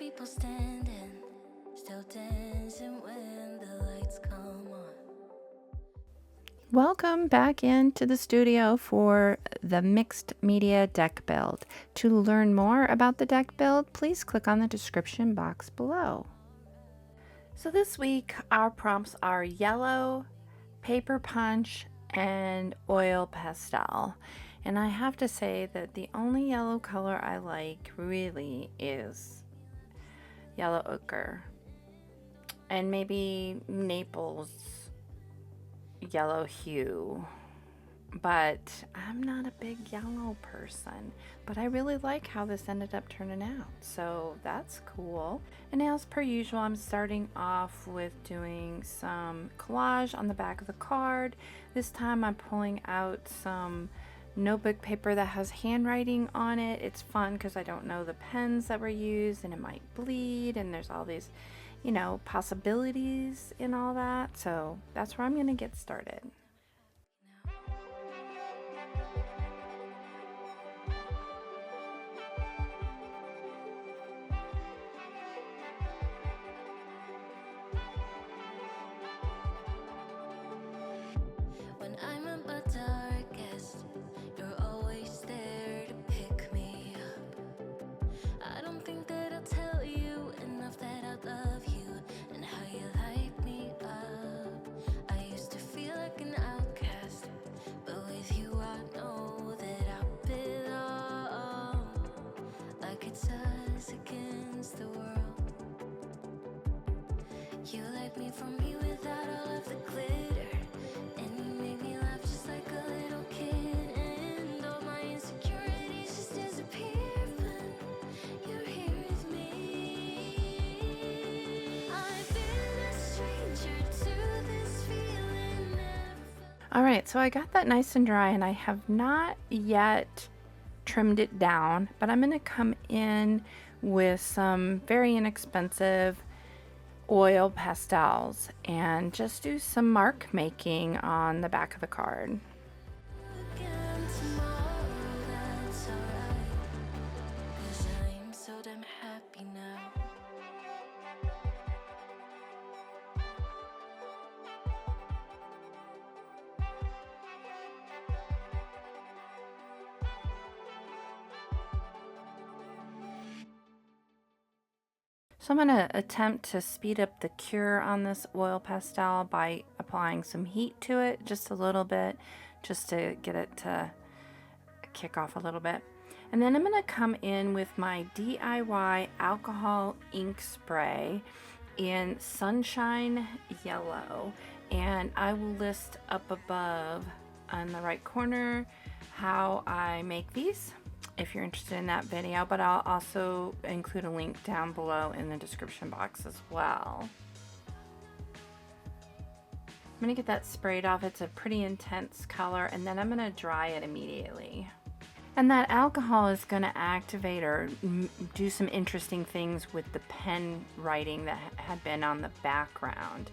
people standing, still dancing when the lights come on. Welcome back into the studio for the mixed media deck build. To learn more about the deck build, please click on the description box below. So this week our prompts are yellow, paper punch, and oil pastel. And I have to say that the only yellow color I like really is yellow ochre and maybe Naples yellow hue, but I'm not a big yellow person, but I really like how this ended up turning out, so that's cool. And as per usual, I'm starting off with doing some collage on the back of the card. This time I'm pulling out some notebook paper that has handwriting on it. It's fun because I don't know the pens that were used and it might bleed, and there's all these possibilities in all that. So that's where I'm going to get started. When I'm at my darkest, you're always there to pick me up. I don't think that I'll tell you enough that I love you and how you light me up. I used to feel like an outcast, but with you I know that I belong. Like it's us against the world. You like me from me without all of the glitter, and you make me laugh just like a little kid, and all my insecurities just disappear when you're here with me. I've been a stranger to this feeling, never felt. All right, so I got that nice and dry, and I have not yet trimmed it down, but I'm going to come in with some very inexpensive oil pastels and just do some mark making on the back of the card. Again tomorrow, that's alright, 'cause I'm so damn happy now. So I'm going to attempt to speed up the cure on this oil pastel by applying some heat to it, just a little bit, just to get it to kick off a little bit. And then I'm going to come in with my DIY alcohol ink spray in Sunshine Yellow, and I will list up above on the right corner how I make these if you're interested in that video, but I'll also include a link down below in the description box as well. I'm going to get that sprayed off. It's a pretty intense color, and then I'm going to dry it immediately. And that alcohol is going to activate or do some interesting things with the pen writing that had been on the background.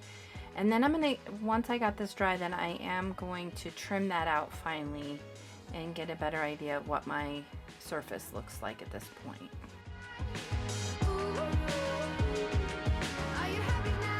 And then I'm going to, once I got this dry, then I am going to trim that out finally and get a better idea of what my surface looks like at this point. Are you happy now?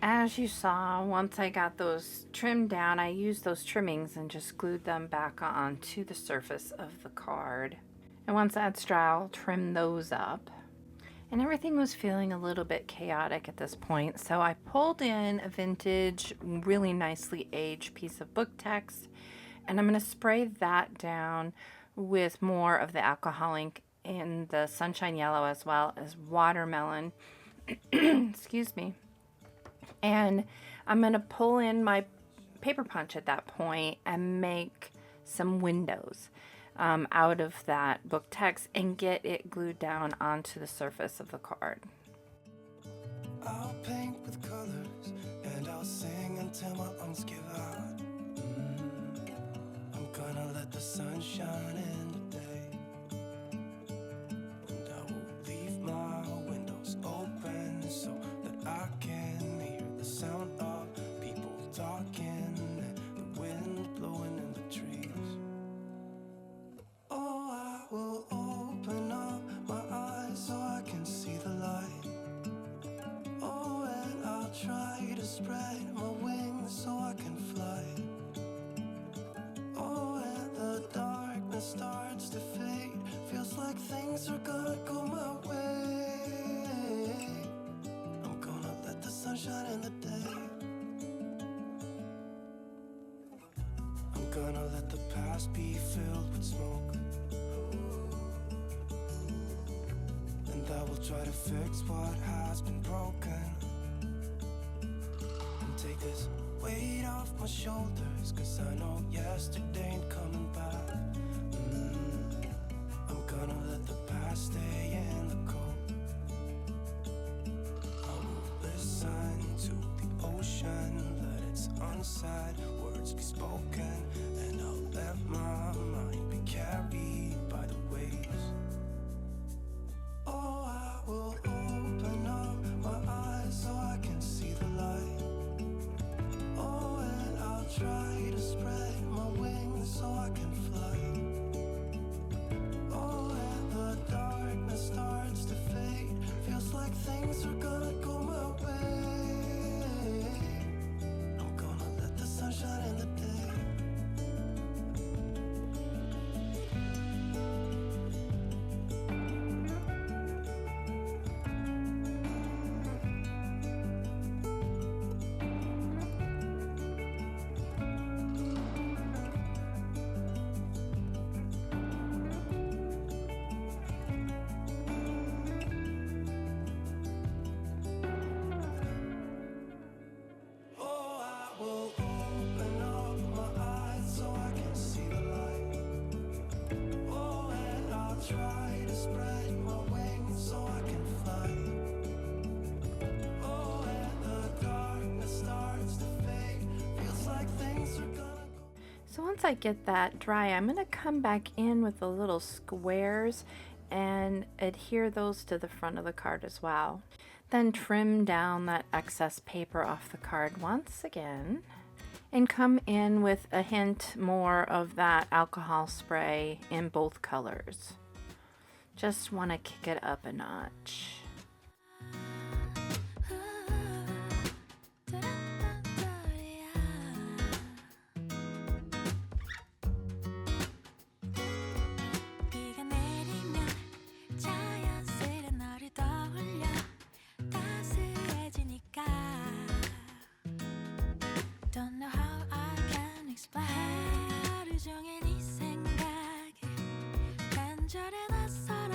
As you saw, once I got those trimmed down, I used those trimmings and just glued them back onto the surface of the card. And once that's dry, I'll trim those up. And everything was feeling a little bit chaotic at this point, so I pulled in a vintage, really nicely aged piece of book text, and I'm going to spray that down with more of the alcohol ink in the sunshine yellow as well as watermelon. Excuse me. And I'm going to pull in my paper punch at that point and make some windows out of that book text and get it glued down onto the surface of the card. I'll paint with colors and I'll sing until my lungs give out. I'm gonna let the sun shine in today, and I will leave my windows open so that I can hear the sound of people talking and the wind blowing in the trees. Oh, I will open up my eyes so I can see the light. Oh, and I'll try to spread my wings so I can fly. Oh, and the darkness starts to fade. Feels like things are gonna go my way. I'm gonna let the sun shine in the day. I'm gonna let the past be filled with smoke, and I will try to fix what has been broken, and take this weight off my shoulders, 'cause I know yesterday ain't coming back. I'm gonna let the past stay in the cold. I will listen to the ocean, let its unsaid words be spoken, and I'll let my mind be carried by the waves. Oh, I will open up my eyes so I can see the light. Oh, and I'll try to spread my wings so I can fly. Oh, and the darkness starts to fade. Feels like things are gonna go my way. I'm gonna let the sun shine in the day. Oh, I will open up my eyes so I can see the light. Oh, and I'll try to spread my wings so I can fly. Oh, and the darkness starts to fade. Feels like things are gonna go. So once I get that dry, I'm going to come back in with the little squares and adhere those to the front of the card as well. Then trim down that excess paper off the card once again and come in with a hint more of that alcohol spray in both colors. Just want to kick it up a notch. 비가 내리면 자연스레 너를 떠올려 따스해지니까 Don't know how I can explain 하루 종일 네 생각에 간절해 낯설어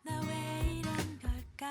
나 왜 이런 걸까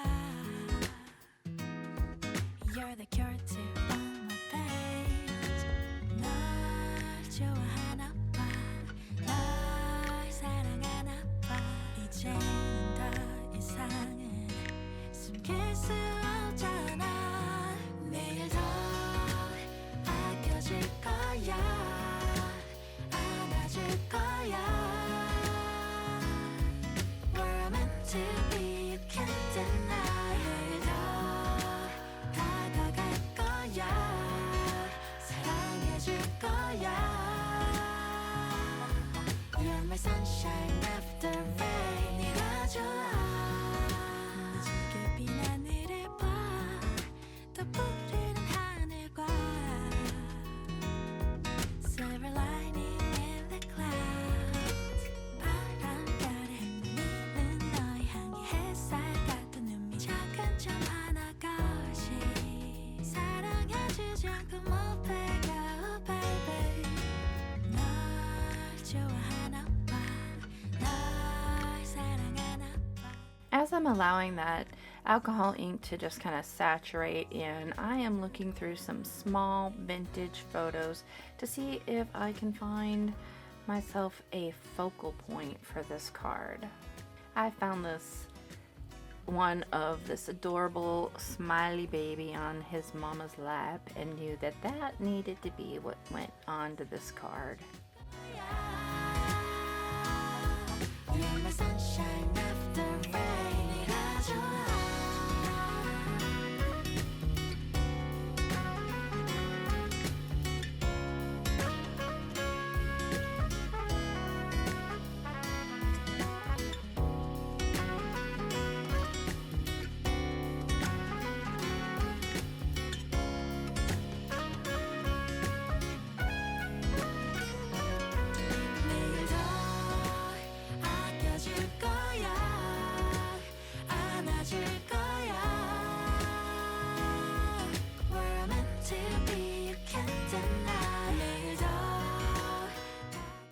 as I'm allowing that alcohol ink to just kind of saturate in, I am looking through some small vintage photos to see if I can find myself a focal point for this card. I found this one of this adorable smiley baby on his mama's lap and knew that that needed to be what went onto this card. You're my sunshine after rain.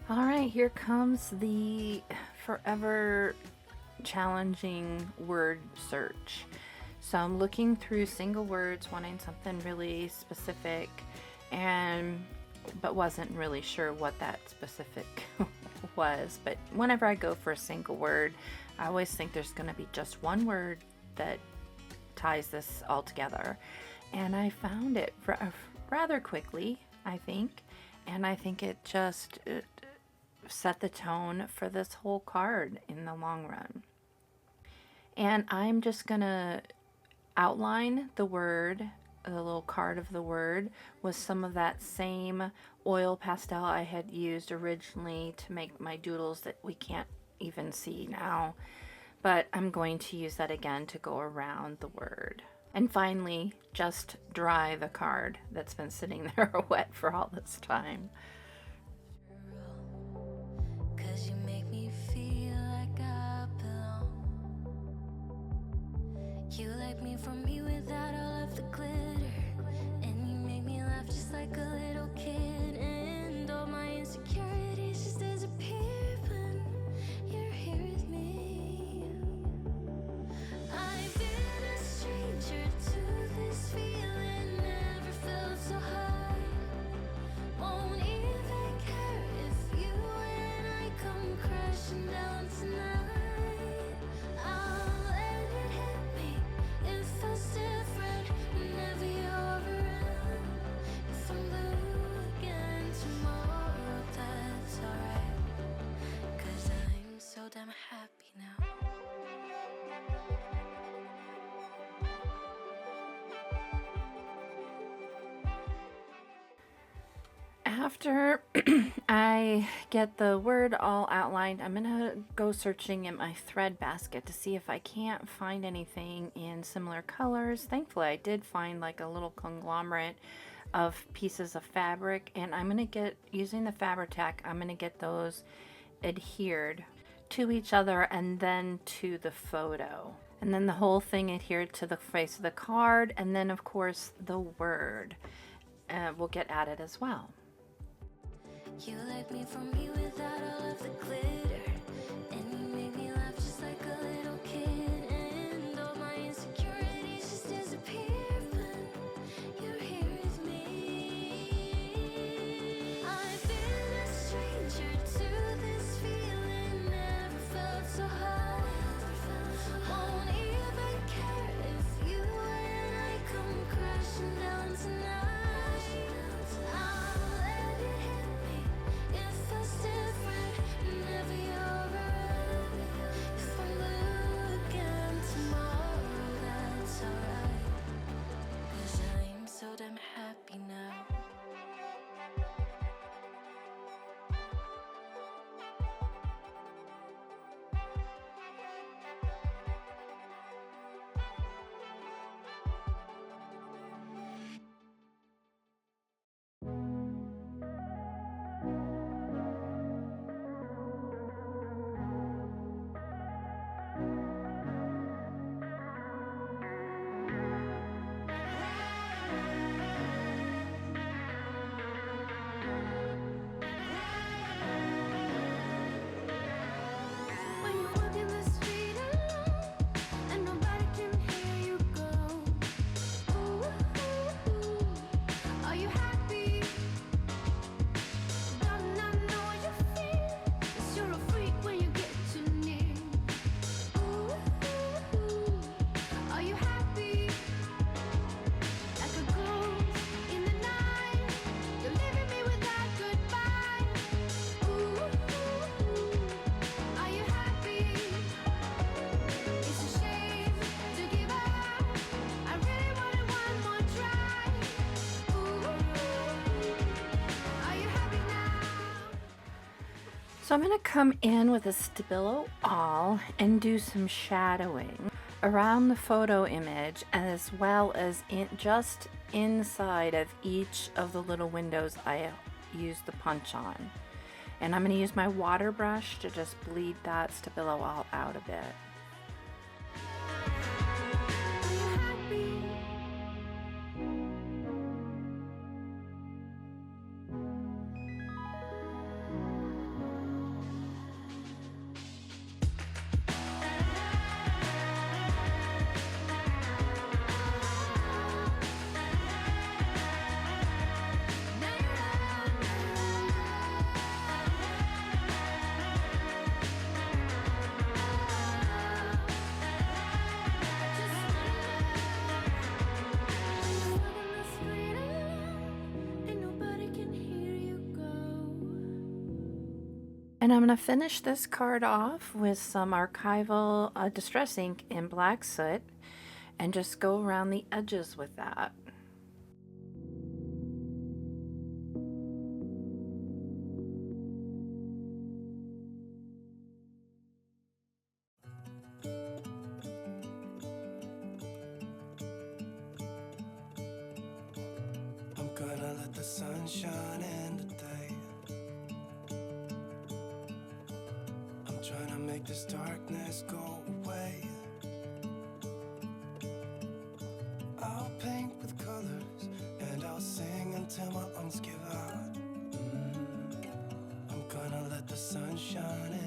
All right, here comes the forever challenging word search. So I'm looking through single words, wanting something really specific, but wasn't really sure what that specific was. But whenever I go for a single word, I always think there's going to be just one word that ties this all together. And I found it rather quickly, I think. And I think it just set the tone for this whole card in the long run. And I'm just gonna outline the word, the little card of the word, with some of that same oil pastel I had used originally to make my doodles that we can't even see now. But I'm going to use that again to go around the word. And finally, just dry the card that's been sitting there wet for all this time. 'Cause you make me feel like I belong. You like me from me without all of the glitter, and you make me laugh just like a little kid, and all my insecurities just disappear when you're here with me. I've been a stranger to this feeling, never felt so high. Won't even care if you and I come crashing down tonight. I'll let it hit me. It feels different whenever you're around. If I'm blue again tomorrow, that's alright, 'cause I'm so damn happy now. After I get the word all outlined, I'm gonna go searching in my thread basket to see if I can't find anything in similar colors. Thankfully, I did find like a little conglomerate of pieces of fabric, and I'm gonna get, using the Fabri-Tac, I'm gonna get those adhered to each other and then to the photo. And then the whole thing adhered to the face of the card, and then of course the word will get added as well. You like me from me without all of the glitter, and you make me laugh just like a little kid, and all my insecurities just disappear when you're here with me. I've been a stranger to this feeling, never felt so high. Won't even care if you and I come crashing down tonight. I'll let it hit me. It feels different whenever So I'm going to come in with a Stabilo All and do some shadowing around the photo image, as well as just inside of each of the little windows I used the punch on. And I'm going to use my water brush to just bleed that Stabilo All out a bit. And I'm going to finish this card off with some archival distress ink in black soot and just go around the edges with that. I'm gonna let the sun shine in today. I'm trying to make this darkness go away. I'll paint with colors and I'll sing until my lungs give out. I'm gonna let the sun shine in.